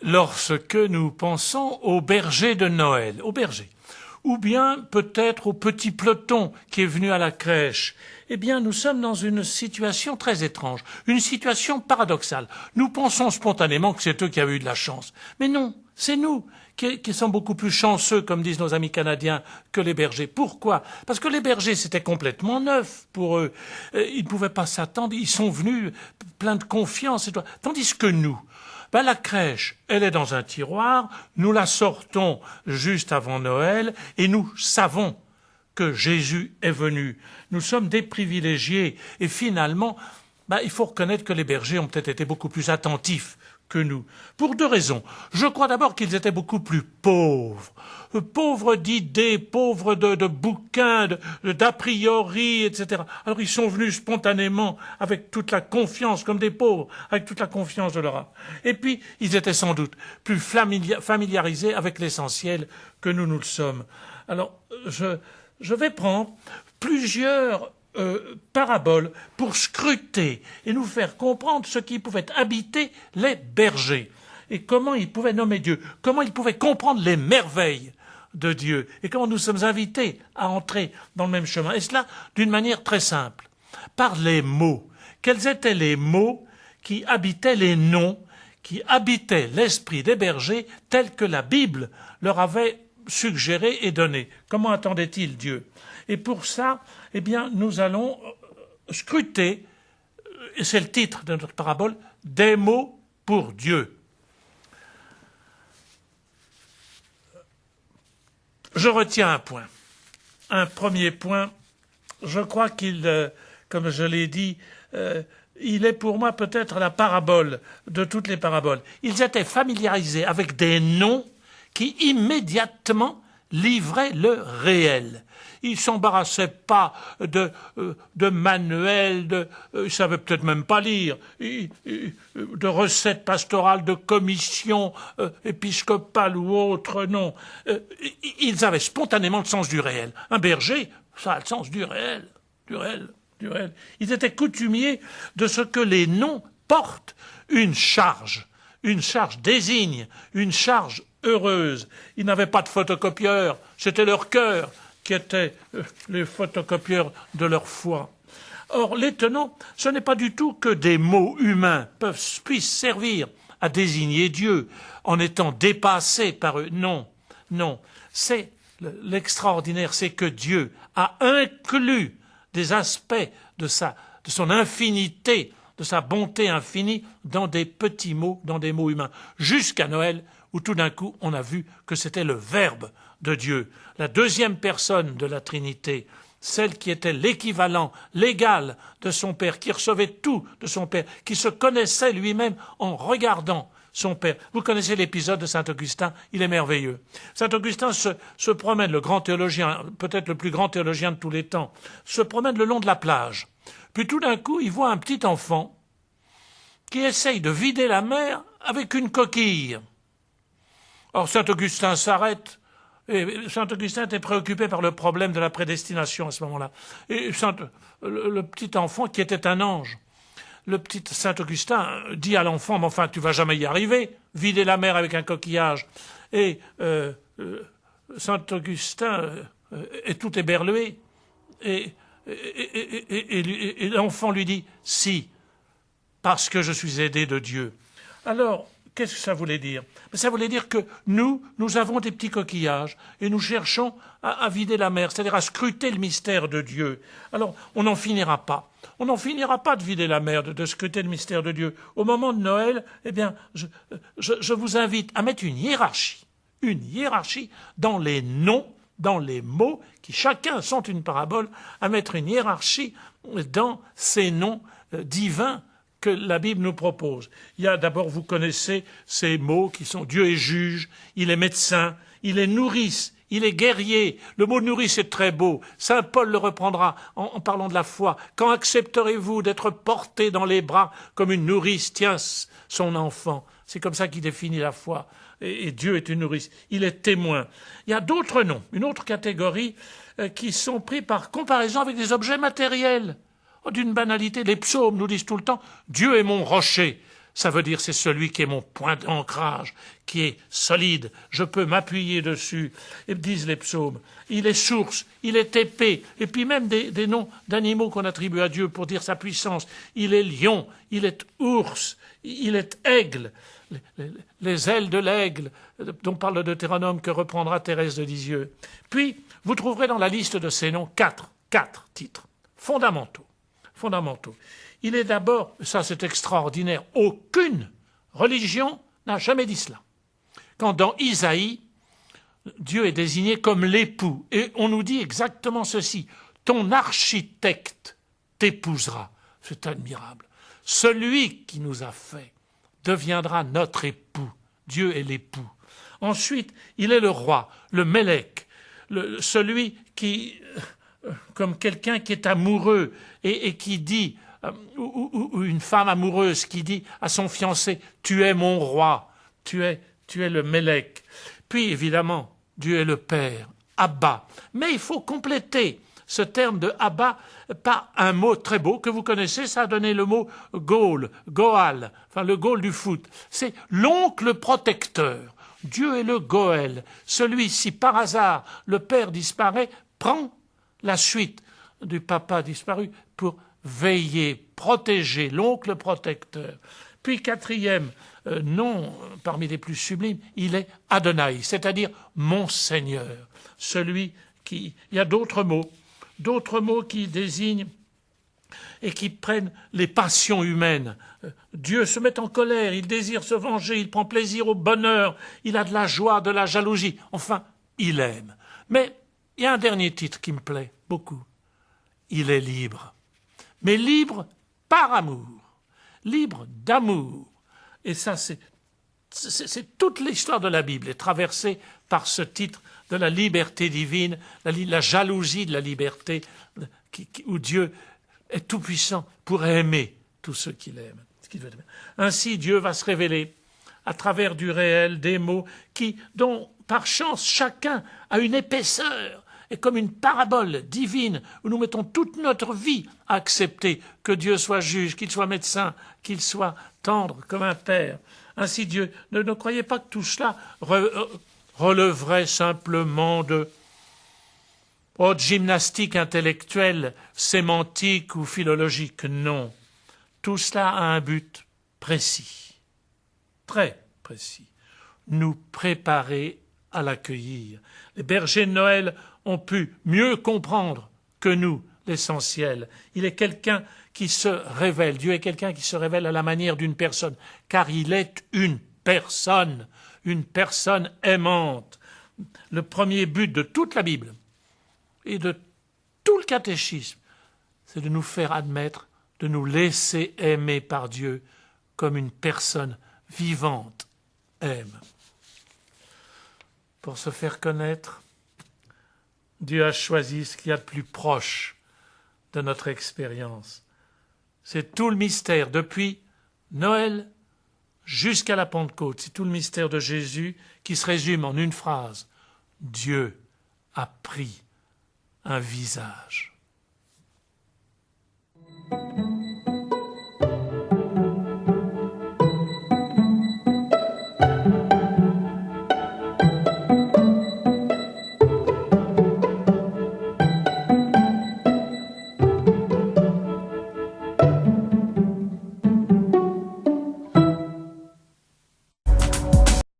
lorsque nous pensons au berger de Noël, au berger, ou bien peut-être au petit peloton qui est venu à la crèche, eh bien nous sommes dans une situation très étrange, une situation paradoxale. Nous pensons spontanément que c'est eux qui avaient eu de la chance. Mais non, c'est nous qui sommes beaucoup plus chanceux, comme disent nos amis canadiens, que les bergers. Pourquoi? Parce que les bergers, c'était complètement neuf pour eux. Ils ne pouvaient pas s'attendre, ils sont venus pleins de confiance. Et tout. Tandis que nous, la crèche, elle est dans un tiroir, nous la sortons juste avant Noël et nous savons que Jésus est venu. Nous sommes des privilégiés et finalement, il faut reconnaître que les bergers ont peut-être été beaucoup plus attentifs que nous. Pour deux raisons. Je crois d'abord qu'ils étaient beaucoup plus pauvres. Pauvres d'idées, pauvres de bouquins, d'a priori, etc. Alors ils sont venus spontanément avec toute la confiance, comme des pauvres, avec toute la confiance de leur âme. Et puis, ils étaient sans doute plus familiarisés avec l'essentiel que nous le sommes. Alors, je vais prendre plusieurs paraboles pour scruter et nous faire comprendre ce qui pouvait habiter les bergers et comment ils pouvaient nommer Dieu, comment ils pouvaient comprendre les merveilles de Dieu et comment nous sommes invités à entrer dans le même chemin. Et cela d'une manière très simple, par les mots. Quels étaient les mots qui habitaient les noms, qui habitaient l'esprit des bergers tels que la Bible leur avait suggéré et donné? Comment attendait-il Dieu? Et pour ça, eh bien, nous allons scruter, et c'est le titre de notre parabole, des mots pour Dieu. Je retiens un point. Un premier point, je crois qu'il, comme je l'ai dit, il est pour moi peut-être la parabole de toutes les paraboles. Ils étaient familiarisés avec des noms qui immédiatement livraient le réel. Ils ne s'embarrassaient pas de manuels, ils ne savaient peut-être même pas lire, de recettes pastorales, de commissions épiscopales ou autres, non. Ils avaient spontanément le sens du réel. Un berger, ça a le sens du réel, du réel. Ils étaient coutumiers de ce que les noms portent une charge désigne, une charge heureuse. Ils n'avaient pas de photocopieur, c'était leur cœur qui était les photocopieurs de leur foi. Or, l'étonnant, ce n'est pas du tout que des mots humains puissent servir à désigner Dieu en étant dépassés par eux. Non, c'est l'extraordinaire, c'est que Dieu a inclus des aspects de son infinité, de sa bonté infinie dans des petits mots, dans des mots humains, jusqu'à Noël, où tout d'un coup on a vu que c'était le Verbe de Dieu, la deuxième personne de la Trinité, celle qui était l'équivalent, l'égal de son Père, qui recevait tout de son Père, qui se connaissait lui-même en regardant son Père. Vous connaissez l'épisode de Saint-Augustin, il est merveilleux. Saint-Augustin se promène, le grand théologien, peut-être le plus grand théologien de tous les temps, se promène le long de la plage. Puis tout d'un coup, il voit un petit enfant qui essaye de vider la mer avec une coquille. Or, Saint-Augustin s'arrête, et Saint-Augustin était préoccupé par le problème de la prédestination à ce moment-là. Et le petit enfant, qui était un ange, le petit Saint-Augustin dit à l'enfant, mais enfin, tu vas jamais y arriver, vider la mer avec un coquillage. Et Saint-Augustin est tout éberlué. Et l'enfant lui dit, si, parce que je suis aidé de Dieu. Alors, qu'est-ce que ça voulait dire? Ça voulait dire que nous avons des petits coquillages et nous cherchons à vider la mer, c'est-à-dire à scruter le mystère de Dieu. Alors, on n'en finira pas. On n'en finira pas de vider la mer, de scruter le mystère de Dieu. Au moment de Noël, eh bien, je vous invite à mettre une hiérarchie dans les noms, dans les mots, qui chacun sont une parabole, à mettre une hiérarchie dans ces noms divins que la Bible nous propose. Il y a d'abord, vous connaissez ces mots qui sont Dieu est juge, il est médecin, il est nourrice, il est guerrier. Le mot nourrice est très beau. Saint Paul le reprendra en parlant de la foi. Quand accepterez-vous d'être porté dans les bras comme une nourrice tient son enfant? C'est comme ça qu'il définit la foi. Et Dieu est une nourrice. Il est témoin. Il y a d'autres noms, une autre catégorie qui sont pris par comparaison avec des objets matériels. D'une banalité, les psaumes nous disent tout le temps « Dieu est mon rocher ». Ça veut dire c'est celui qui est mon point d'ancrage, qui est solide. Je peux m'appuyer dessus. Et disent les psaumes, il est source, il est épée. Et puis même des noms d'animaux qu'on attribue à Dieu pour dire sa puissance. Il est lion, il est ours, il est aigle. Les ailes de l'aigle dont parle le Deutéronome que reprendra Thérèse de Lisieux. Puis, vous trouverez dans la liste de ces noms quatre titres fondamentaux. Il est d'abord, ça c'est extraordinaire, aucune religion n'a jamais dit cela. Quand dans Isaïe, Dieu est désigné comme l'époux, et on nous dit exactement ceci, ton architecte t'épousera. C'est admirable. Celui qui nous a fait deviendra notre époux. Dieu est l'époux. Ensuite, il est le roi, le Mélec, celui qui, comme quelqu'un qui est amoureux et qui dit, ou une femme amoureuse qui dit à son fiancé, tu es mon roi, tu es le Mélec. Puis évidemment, Dieu est le Père, Abba. Mais il faut compléter ce terme de Abba par un mot très beau que vous connaissez, ça a donné le mot Goal, Goal, enfin le Goal du foot. C'est l'oncle protecteur. Dieu est le Goël. Celui, si par hasard le père disparaît, prend la suite du papa disparu pour veiller, protéger, l'oncle protecteur. Puis quatrième nom parmi les plus sublimes, il est Adonai, c'est-à-dire mon Seigneur. Celui qui... Il y a d'autres mots qui désignent et qui prennent les passions humaines. Dieu se met en colère, il désire se venger, il prend plaisir au bonheur, il a de la joie, de la jalousie. Enfin, il aime. Mais il y a un dernier titre qui me plaît beaucoup. Il est libre. Mais libre par amour. Libre d'amour. Et ça, c'est toute l'histoire de la Bible est traversée par ce titre de la liberté divine, la jalousie de la liberté, où Dieu est tout-puissant pour aimer tous ceux qu'il aime. Ainsi, Dieu va se révéler à travers du réel, des mots dont, par chance, chacun a une épaisseur, et comme une parabole divine où nous mettons toute notre vie à accepter que Dieu soit juge, qu'il soit médecin, qu'il soit tendre comme un père. Ainsi, Dieu, ne croyez pas que tout cela releverait simplement de gymnastique intellectuelle, sémantique ou philologique. Non. Tout cela a un but précis, très précis. Nous préparer à l'accueillir. Les bergers de Noël ont pu mieux comprendre que nous l'essentiel. Il est quelqu'un qui se révèle. Dieu est quelqu'un qui se révèle à la manière d'une personne, car il est une personne aimante. Le premier but de toute la Bible et de tout le catéchisme, c'est de nous faire admettre, de nous laisser aimer par Dieu comme une personne vivante aime. Pour se faire connaître, Dieu a choisi ce qu'il y a de plus proche de notre expérience. C'est tout le mystère, depuis Noël jusqu'à la Pentecôte. C'est tout le mystère de Jésus qui se résume en une phrase. Dieu a pris un visage.